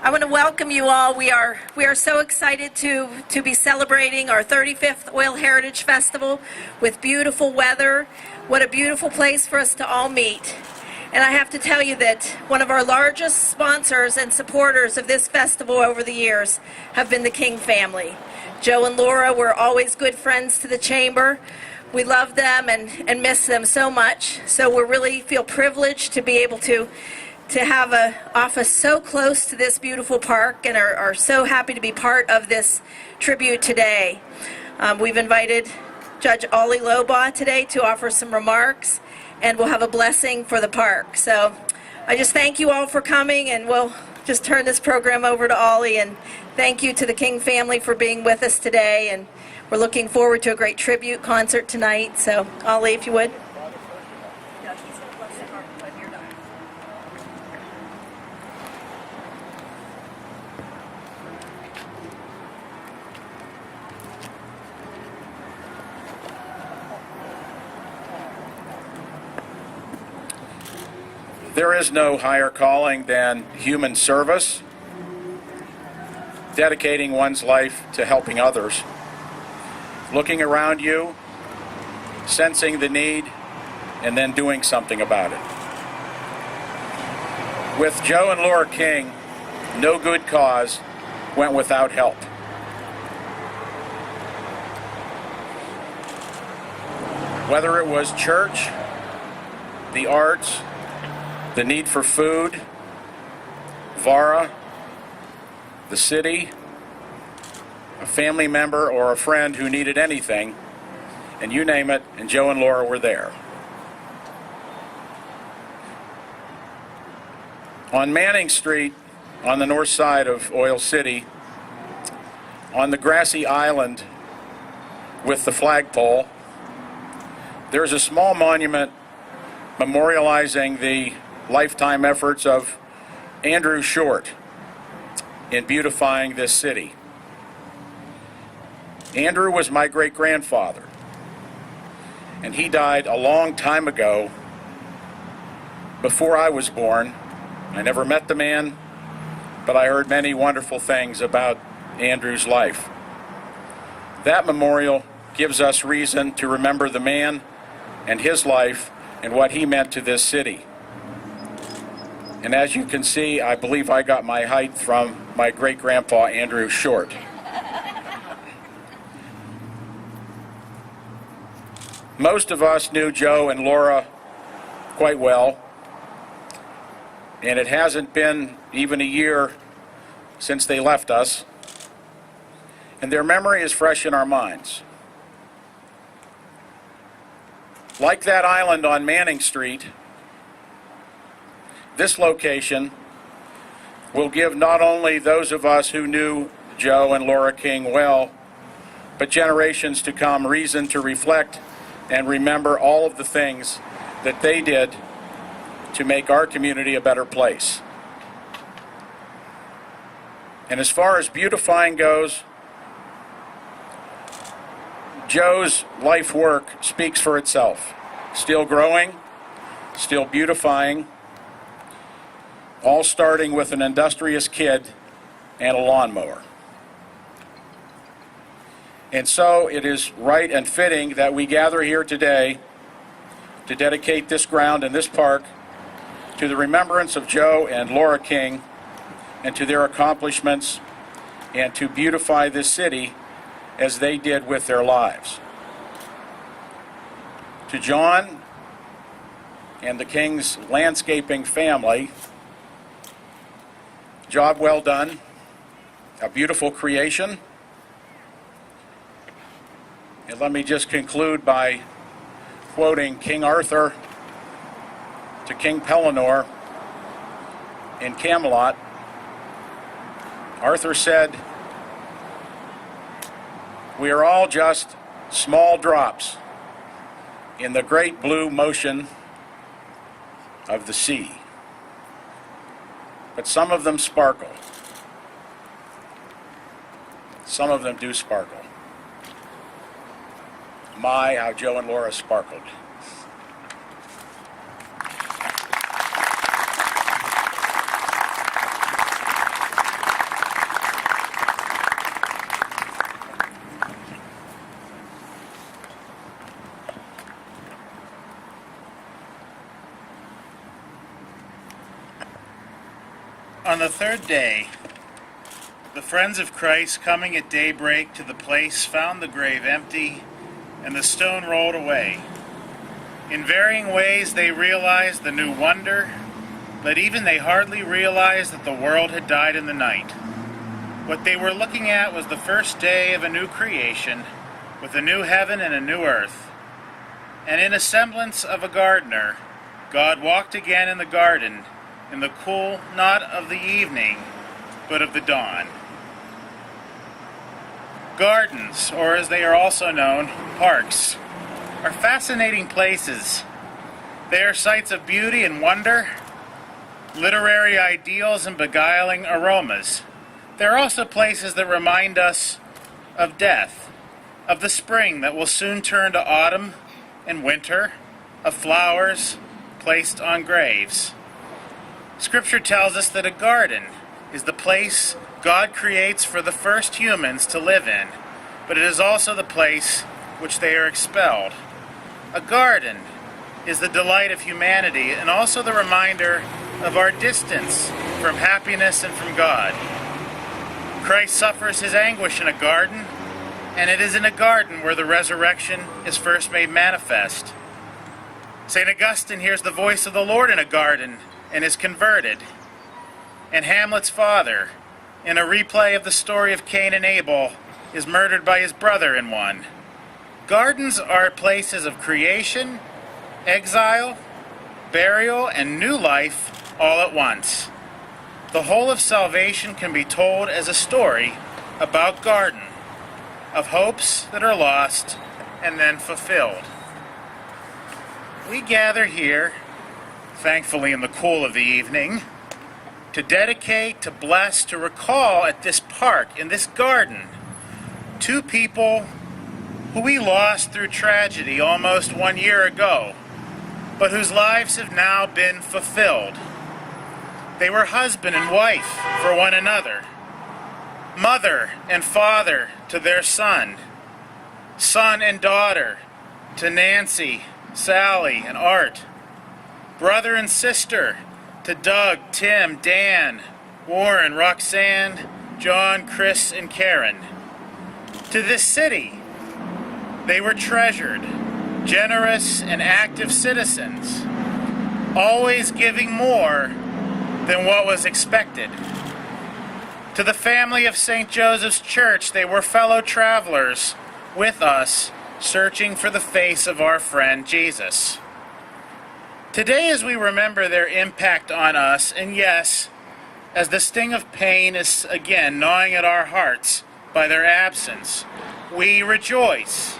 I want to welcome you all. We are so excited to be celebrating our 35th Oil Heritage Festival with beautiful weather. What a beautiful place for us to all meet. And I have to tell you that one of our largest sponsors and supporters of this festival over the years have been the King family. Joe and Laura were always good friends to the Chamber. We love them and miss them so much. So we really feel privileged to be able to have an office so close to this beautiful park, and are so happy to be part of this tribute today. We've invited Judge Ollie Lobaugh today to offer some remarks, and we'll have a blessing for the park. So I just thank you all for coming, and we'll just turn this program over to Ollie, and thank you to the King family for being with us today, and we're looking forward to a great tribute concert tonight. So Ollie, if you would. There is no higher calling than human service, dedicating one's life to helping others, looking around you, sensing the need, and then doing something about it. With Joe and Laura King, no good cause went without help. Whether it was church, the arts, the need for food, VARA, the city, a family member or a friend who needed anything, and you name it, and Joe and Laura were there. On Manning Street, on the north side of Oil City, on the grassy island with the flagpole, there's a small monument memorializing the lifetime efforts of Andrew Short in beautifying this city. Andrew was my great-grandfather, and he died a long time ago, before I was born. I never met the man, but I heard many wonderful things about Andrew's life. That memorial gives us reason to remember the man and his life and what he meant to this city. And as you can see, I believe I got my height from my great-grandpa, Andrew Short. Most of us knew Joe and Laura quite well, and it hasn't been even a year since they left us, and their memory is fresh in our minds. Like that island on Manning Street, this location will give not only those of us who knew Joe and Laura King well, but generations to come reason to reflect and remember all of the things that they did to make our community a better place. And as far as beautifying goes, Joe's life work speaks for itself. Still growing, still beautifying, all starting with an industrious kid and a lawnmower. And so it is right and fitting that we gather here today to dedicate this ground and this park to the remembrance of Joe and Laura King and to their accomplishments, and to beautify this city as they did with their lives. To John and the King's landscaping family, job well done, a beautiful creation. And let me just conclude by quoting King Arthur to King Pellinore in Camelot. Arthur said, "We are all just small drops in the great blue motion of the sea, but some of them sparkle. Some of them do sparkle." My, how Joe and Laura sparkled. On the third day, the friends of Christ, coming at daybreak to the place, found the grave empty and the stone rolled away. In varying ways they realized the new wonder, but even they hardly realized that the world had died in the night. What they were looking at was the first day of a new creation, with a new heaven and a new earth. And in a semblance of a gardener, God walked again in the garden, in the cool, not of the evening, but of the dawn. Gardens, or as they are also known, parks, are fascinating places. They are sites of beauty and wonder, literary ideals and beguiling aromas. They're also places that remind us of death, of the spring that will soon turn to autumn and winter, of flowers placed on graves. Scripture tells us that a garden is the place God creates for the first humans to live in, but it is also the place which they are expelled. A garden is the delight of humanity and also the reminder of our distance from happiness and from God. Christ suffers his anguish in a garden, and it is in a garden where the resurrection is first made manifest. St. Augustine hears the voice of the Lord in a garden and is converted. And Hamlet's father, in a replay of the story of Cain and Abel, is murdered by his brother in one. Gardens are places of creation, exile, burial, and new life all at once. The whole of salvation can be told as a story about garden, of hopes that are lost and then fulfilled. We gather here, thankfully in the cool of the evening, to dedicate, to bless, to recall at this park, in this garden, two people who we lost through tragedy almost 1 year ago, but whose lives have now been fulfilled. They were husband and wife for one another, mother and father to their son, son and daughter to Nancy, Sally, and Art, brother and sister to Doug, Tim, Dan, Warren, Roxanne, John, Chris, and Karen. To this city, they were treasured, generous, and active citizens, always giving more than what was expected. To the family of St. Joseph's Church, they were fellow travelers with us, searching for the face of our friend Jesus. Today, as we remember their impact on us, and yes, as the sting of pain is again gnawing at our hearts by their absence, we rejoice.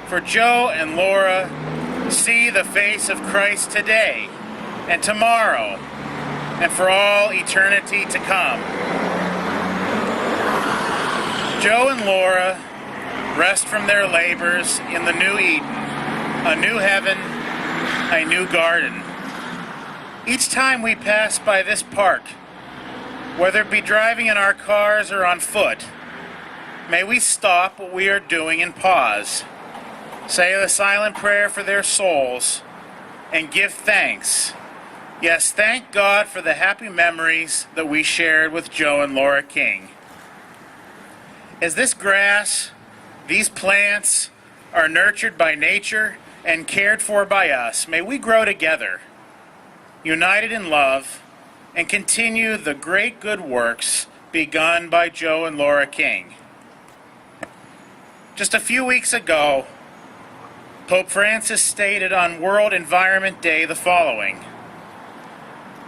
For Joe and Laura see the face of Christ today and tomorrow and for all eternity to come. Joe and Laura rest from their labors in the new Eden, a new heaven, a new garden. Each time we pass by this park, whether it be driving in our cars or on foot, may we stop what we are doing and pause, say a silent prayer for their souls, and give thanks. Yes, thank God for the happy memories that we shared with Joe and Laura King. As this grass, these plants are nurtured by nature and cared for by us, may we grow together, united in love, and continue the great good works begun by Joe and Laura King. Just a few weeks ago, Pope Francis stated on World Environment Day the following: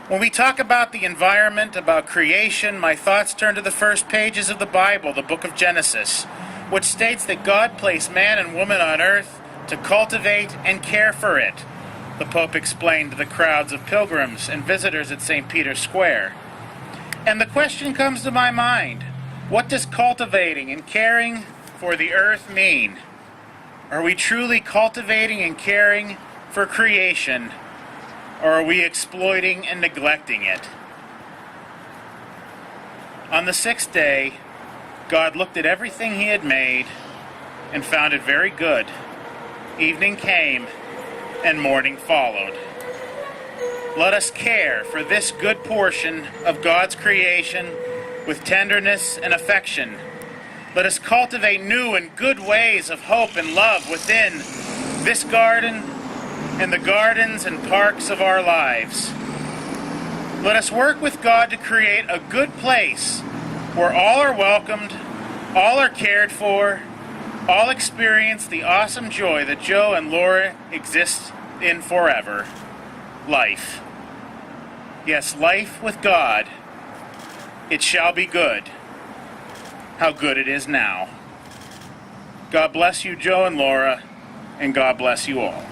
when we talk about the environment, about creation, my thoughts turn to the first pages of the Bible, the book of Genesis, which states that God placed man and woman on earth to cultivate and care for it, the Pope explained to the crowds of pilgrims and visitors at St. Peter's Square. And the question comes to my mind, what does cultivating and caring for the earth mean? Are we truly cultivating and caring for creation, or are we exploiting and neglecting it? On the sixth day, God looked at everything he had made and found it very good. Evening came, and morning followed. let us care for this good portion of God's creation with tenderness and affection. Let us cultivate new and good ways of hope and love within this garden and the gardens and parks of our lives. Let us work with God to create a good place where all are welcomed, all are cared for, all experience the awesome joy that Joe and Laura exist in forever. Life. Yes, life with God. It shall be good. How good it is now. God bless you, Joe and Laura, and God bless you all.